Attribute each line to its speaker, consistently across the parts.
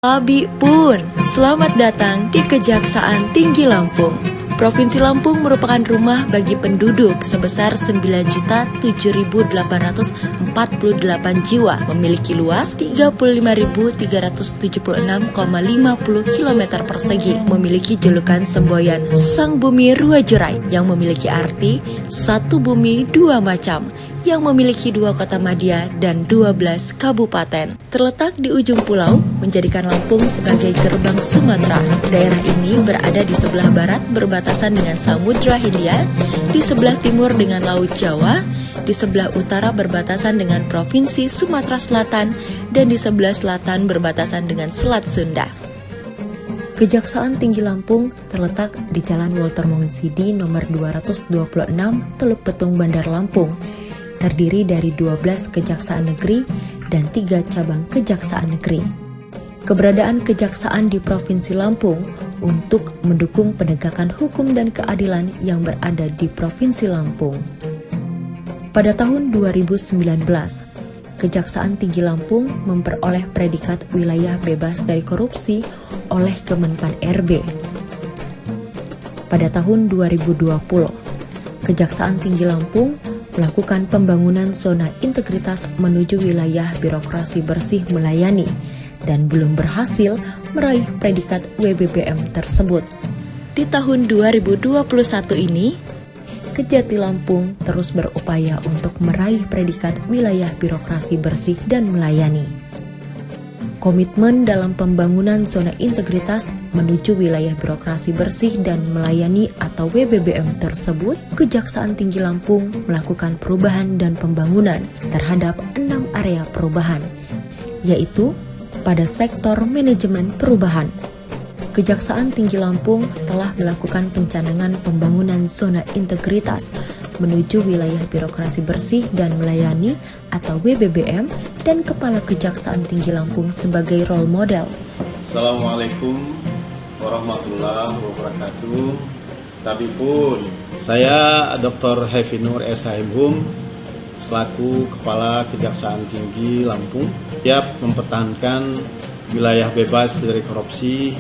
Speaker 1: Abi Pun, selamat datang di Kejaksaan Tinggi Lampung. Provinsi Lampung merupakan rumah bagi penduduk sebesar 9.007.848 jiwa, memiliki luas 35.376,50 km persegi, memiliki julukan semboyan Sang Bumi Ruwajurai yang memiliki arti satu bumi dua macam, yang memiliki 2 kota madya dan 12 kabupaten. Terletak di ujung pulau, menjadikan Lampung sebagai gerbang Sumatera. Daerah ini berada di sebelah barat berbatasan dengan Samudra Hindia, di sebelah timur dengan Laut Jawa, di sebelah utara berbatasan dengan Provinsi Sumatera Selatan, dan di sebelah selatan berbatasan dengan Selat Sunda. Kejaksaan Tinggi Lampung terletak di Jalan Walter Monginsidi nomor 226 Teluk Betung, Bandar Lampung, terdiri dari 12 kejaksaan negeri dan 3 cabang kejaksaan negeri. Keberadaan kejaksaan di Provinsi Lampung untuk mendukung penegakan hukum dan keadilan yang berada di Provinsi Lampung. Pada tahun 2019, Kejaksaan Tinggi Lampung memperoleh predikat wilayah bebas dari korupsi oleh Kemenpan RB. Pada tahun 2020, Kejaksaan Tinggi Lampung melakukan pembangunan zona integritas menuju wilayah birokrasi bersih melayani dan belum berhasil meraih predikat WBBM tersebut. Di tahun 2021 ini, Kejati Lampung terus berupaya untuk meraih predikat wilayah birokrasi bersih dan melayani. Komitmen dalam pembangunan zona integritas menuju wilayah birokrasi bersih dan melayani atau WBBM tersebut, Kejaksaan Tinggi Lampung melakukan perubahan dan pembangunan terhadap 6 area perubahan, yaitu pada sektor manajemen perubahan. Kejaksaan Tinggi Lampung telah melakukan pencanangan pembangunan zona integritas menuju wilayah birokrasi bersih dan melayani atau WBBM dan Kepala Kejaksaan Tinggi Lampung sebagai role model.
Speaker 2: Assalamualaikum warahmatullahi wabarakatuh. Tapi pun saya Dr. Hefi Nur S.Hum selaku Kepala Kejaksaan Tinggi Lampung siap mempertahankan wilayah bebas dari korupsi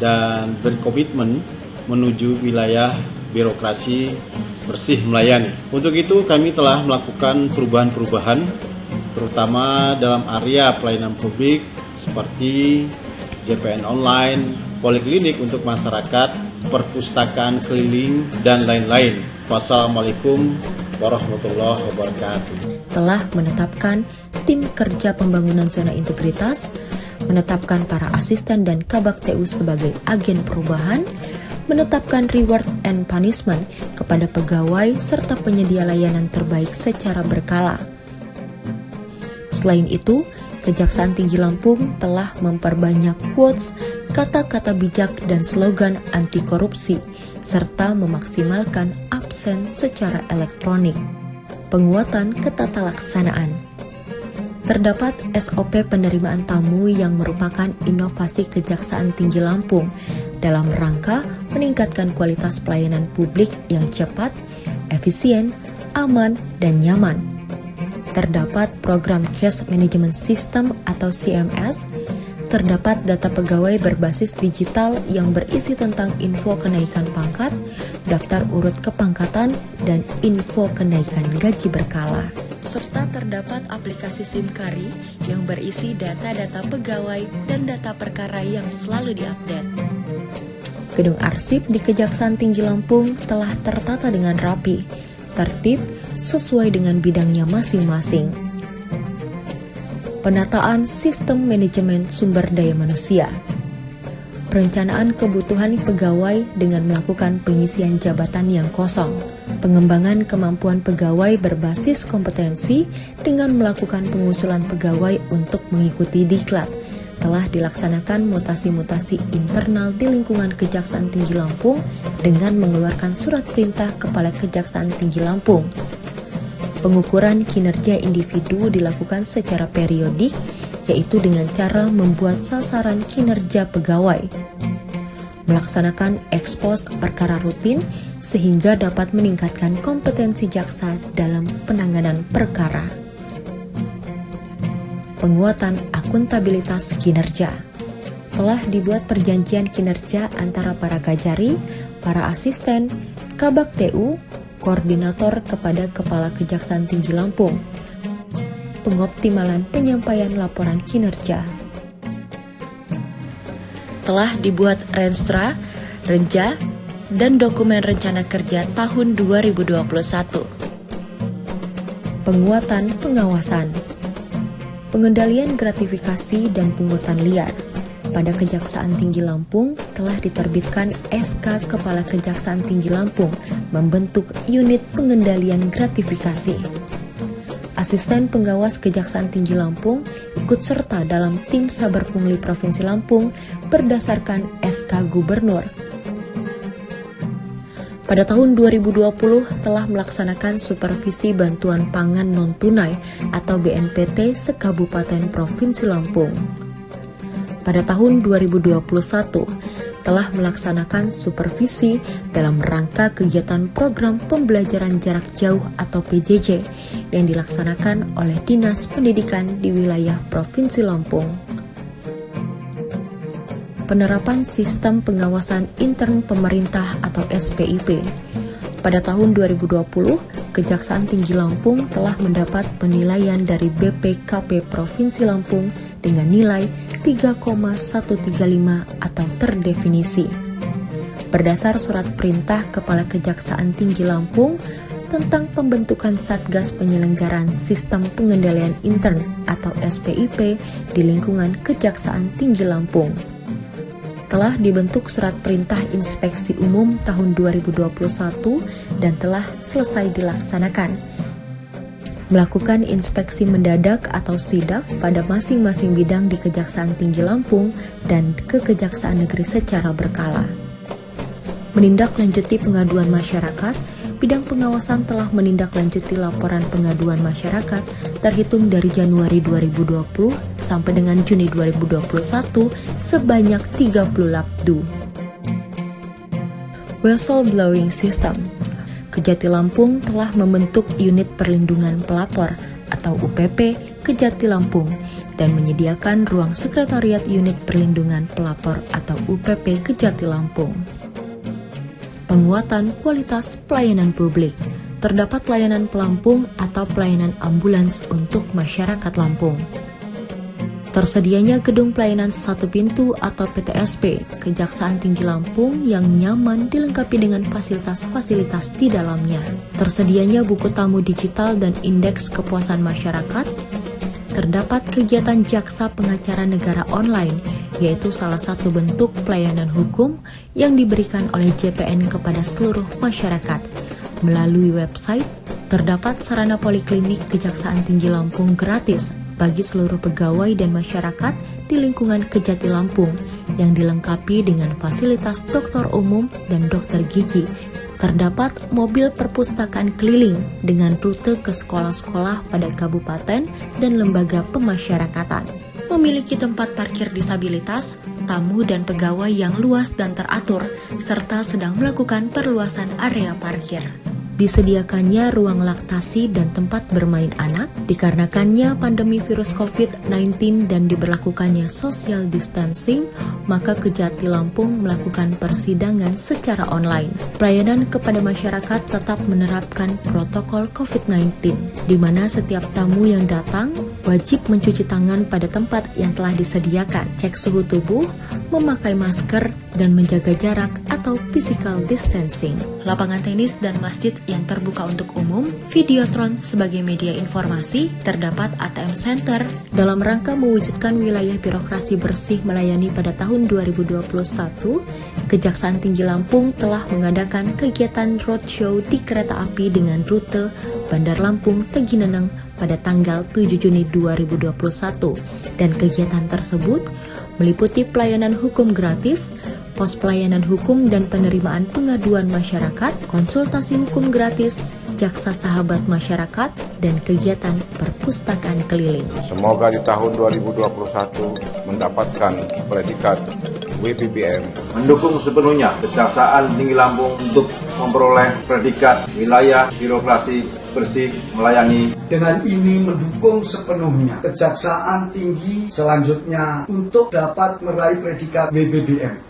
Speaker 2: dan berkomitmen menuju wilayah birokrasi bersih melayani. Untuk itu kami telah melakukan perubahan-perubahan terutama dalam area pelayanan publik seperti JPN online, poliklinik untuk masyarakat, perpustakaan keliling, dan lain-lain. Wassalamualaikum warahmatullahi wabarakatuh.
Speaker 1: Telah menetapkan tim kerja pembangunan zona integritas, menetapkan para asisten dan kabak TU sebagai agen perubahan, menetapkan reward and punishment kepada pegawai serta penyedia layanan terbaik secara berkala. Selain itu, Kejaksaan Tinggi Lampung telah memperbanyak quotes, kata-kata bijak dan slogan anti korupsi, serta memaksimalkan absen secara elektronik. Penguatan ketatalaksanaan. Terdapat SOP penerimaan tamu yang merupakan inovasi Kejaksaan Tinggi Lampung dalam rangka meningkatkan kualitas pelayanan publik yang cepat, efisien, aman, dan nyaman. Terdapat program Case Management System atau CMS, terdapat data pegawai berbasis digital yang berisi tentang info kenaikan pangkat, daftar urut kepangkatan, dan info kenaikan gaji berkala. Serta terdapat aplikasi SIMKARI yang berisi data-data pegawai dan data perkara yang selalu diupdate. Gedung arsip di Kejaksaan Tinggi Lampung telah tertata dengan rapi, tertib, sesuai dengan bidangnya masing-masing. Penataan sistem manajemen sumber daya manusia. Perencanaan kebutuhan pegawai dengan melakukan pengisian jabatan yang kosong. Pengembangan kemampuan pegawai berbasis kompetensi dengan melakukan pengusulan pegawai untuk mengikuti diklat. Telah dilaksanakan mutasi-mutasi internal di lingkungan Kejaksaan Tinggi Lampung dengan mengeluarkan surat perintah Kepala Kejaksaan Tinggi Lampung. Pengukuran kinerja individu dilakukan secara periodik, yaitu dengan cara membuat sasaran kinerja pegawai. Melaksanakan ekspos perkara rutin sehingga dapat meningkatkan kompetensi jaksa dalam penanganan perkara. Penguatan akuntabilitas kinerja. telah dibuat perjanjian kinerja antara para kajari, para asisten, Kabak TU, koordinator kepada Kepala Kejaksaan Tinggi Lampung, pengoptimalan penyampaian laporan kinerja. Telah dibuat Renstra, Renja, dan dokumen rencana kerja tahun 2021. Penguatan pengawasan, pengendalian gratifikasi dan pungutan liar. Pada Kejaksaan Tinggi Lampung telah diterbitkan SK Kepala Kejaksaan Tinggi Lampung membentuk unit pengendalian gratifikasi. Asisten pengawas Kejaksaan Tinggi Lampung ikut serta dalam tim Saber Pungli Provinsi Lampung berdasarkan SK Gubernur. Pada tahun 2020 telah melaksanakan supervisi bantuan pangan non-tunai atau BNPT sekabupaten Provinsi Lampung. Pada tahun 2021 telah melaksanakan supervisi dalam rangka kegiatan program pembelajaran jarak jauh atau PJJ yang dilaksanakan oleh Dinas Pendidikan di wilayah Provinsi Lampung. Penerapan Sistem Pengawasan Intern Pemerintah atau SPIP. Pada tahun 2020, Kejaksaan Tinggi Lampung telah mendapat penilaian dari BPKP Provinsi Lampung dengan nilai 3,135 atau terdefinisi. Berdasar surat perintah Kepala Kejaksaan Tinggi Lampung tentang pembentukan Satgas Penyelenggaraan Sistem Pengendalian Intern atau SPIP di lingkungan Kejaksaan Tinggi Lampung. Telah dibentuk surat perintah inspeksi umum tahun 2021 dan telah selesai dilaksanakan. Melakukan inspeksi mendadak atau sidak pada masing-masing bidang di Kejaksaan Tinggi Lampung dan ke Kejaksaan Negeri secara berkala. Menindaklanjuti pengaduan masyarakat, bidang pengawasan telah menindaklanjuti laporan pengaduan masyarakat terhitung dari Januari 2020 sampai dengan Juni 2021 sebanyak 30 labdu. Whistleblowing System. Kejati Lampung telah membentuk Unit Perlindungan Pelapor atau UPP Kejati Lampung dan menyediakan ruang Sekretariat Unit Perlindungan Pelapor atau UPP Kejati Lampung. Penguatan kualitas pelayanan publik. Terdapat layanan pelampung atau pelayanan ambulans untuk masyarakat Lampung. Tersedianya gedung pelayanan satu pintu atau PTSP Kejaksaan Tinggi Lampung yang nyaman dilengkapi dengan fasilitas-fasilitas di dalamnya. Tersedianya buku tamu digital dan indeks kepuasan masyarakat. Terdapat kegiatan jaksa pengacara negara online, yaitu salah satu bentuk pelayanan hukum yang diberikan oleh JPN kepada seluruh masyarakat. Melalui website, terdapat sarana poliklinik Kejaksaan Tinggi Lampung gratis bagi seluruh pegawai dan masyarakat di lingkungan Kejati Lampung yang dilengkapi dengan fasilitas dokter umum dan dokter gigi. Terdapat mobil perpustakaan keliling dengan rute ke sekolah-sekolah pada kabupaten dan lembaga pemasyarakatan. Memiliki tempat parkir disabilitas, tamu dan pegawai yang luas dan teratur, serta sedang melakukan perluasan area parkir. Disediakannya ruang laktasi dan tempat bermain anak, dikarenakannya pandemi virus COVID-19 dan diberlakukannya social distancing, maka Kejati Lampung melakukan persidangan secara online. Pelayanan kepada masyarakat tetap menerapkan protokol COVID-19, di mana setiap tamu yang datang wajib mencuci tangan pada tempat yang telah disediakan, cek suhu tubuh, memakai masker, dan menjaga jarak atau physical distancing. Lapangan tenis dan masjid yang terbuka untuk umum, Videotron sebagai media informasi, terdapat ATM Center. Dalam rangka mewujudkan wilayah birokrasi bersih melayani pada tahun 2021, Kejaksaan Tinggi Lampung telah mengadakan kegiatan roadshow di kereta api dengan rute Bandar Lampung Tegineneng pada tanggal 7 Juni 2021, dan kegiatan tersebut meliputi pelayanan hukum gratis, pos pelayanan hukum dan penerimaan pengaduan masyarakat, konsultasi hukum gratis, jaksa sahabat masyarakat, dan kegiatan perpustakaan keliling.
Speaker 3: Semoga di tahun 2021 mendapatkan predikat WPBM.
Speaker 4: Mendukung sepenuhnya Kejaksaan Tinggi Lampung untuk memperoleh predikat wilayah birokrasi bersih melayani.
Speaker 5: Dengan ini mendukung sepenuhnya Kejaksaan Tinggi selanjutnya untuk dapat meraih predikat WBBM.